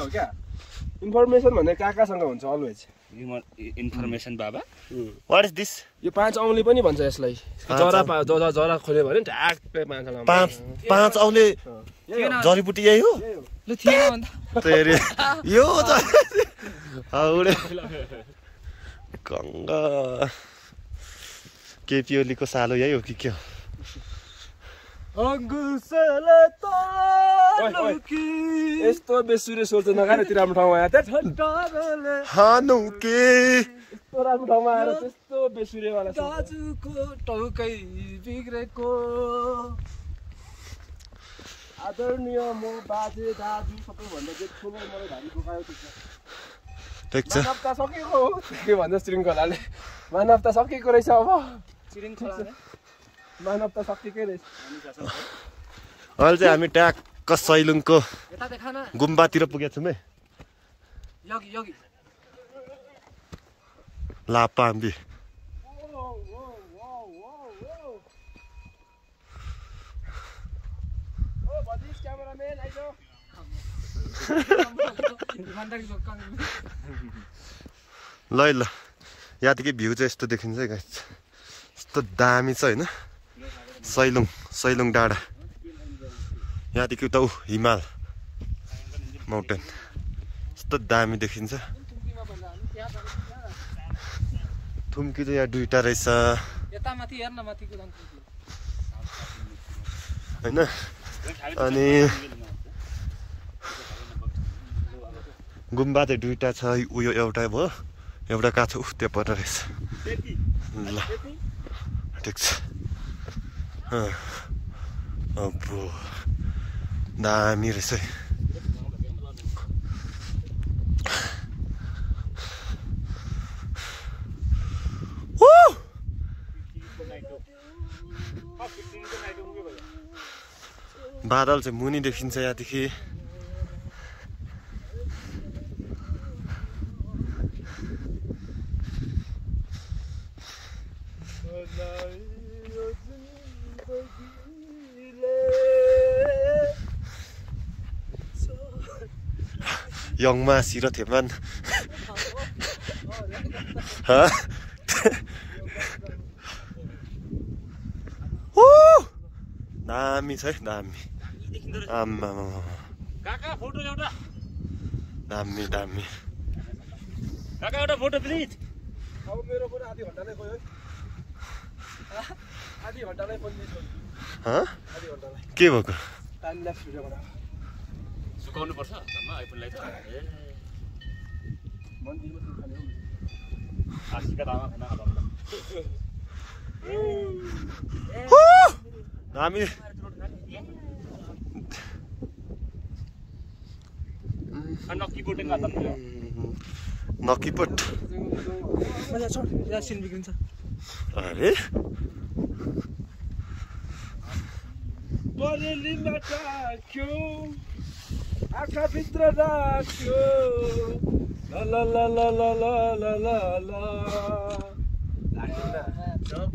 हो क्या इन्फर्मेसन भन्ने काकासँग हुन्छ अलवेज इन्फर्मेसन बाबा व्हाट इज दिस यो 5 औँली पनि भन्छ यसलाई जरा खोल्यो भने ट्याक्कै 5 औँला 5 औँले जडीबुटी यही हो ल थिएन भन्दा तेरे यो औले गंगा केपी ओलीको सालो यही हो कि के हो अंगुसले तालुकी यस्तो बेसुरे सोच नगाने तिर राम्रो ठाउँमा आए त ठट्टाले हानु के यस्तो राम्रो ठाउँमा आएर त्यस्तो बेसुरे वाला दाजुको टाउकै बिग्रेको आदरणीय म बाजे दाजु सबैभन्दा ठुलो मलाई भारी दुखायो ठीक छ मानवता सकेको हो के भन्छ श्रृङ्खलाले मानवता सकेको रहेछ अब श्रृङ्खलाले मानवता सकेकै रहेछ अहिले चाहिँ हामी ट्याक्क सैलुङको यता देखा न गुम्बातिर पुगेका छौँ है यगी लापाम्बी ल ल यहाँदेखि भ्यू चाहिँ यस्तो देखिन्छ है गाइस यस्तो दामी छ होइन सैलुङ डाँडा यहाँदेखि उता हिमाल माउन्टेन यस्तो दामी देखिन्छ थुम्की चाहिँ यहाँ दुईटा रहेछ होइन अनि गुम्बा चाहिँ दुईटा छ उयो एउटा भयो एउटा कहाँ छ त्यो पर रहेछ ल ठिक छ अब दामी रहेछ है बादल चाहिँ मुनि देखिन्छ यहाँदेखि यङमा सिर थेमान दामी छ है दामी आम्मा काका फोटो एउटा दामी दामी काका एउटा फोटो प्लिज अब मेरो पनि आधी घण्टा नै गयो आधी घण्टालाई पनि आधी घण्टालाई के भएको टाइम ल्याप्स भिडियो बनाऊ सुकाउनु पर्छ धम्म आइफोनलाई त मन्दिरमा सुकाउने हो आशिका दामा खाना दामी नक्कीपट सिन बिग्रिन्छ अरे बरेलीमा राख्यो आँखाभित्र राख्यो ल ल ल ल ल ल ल ल जब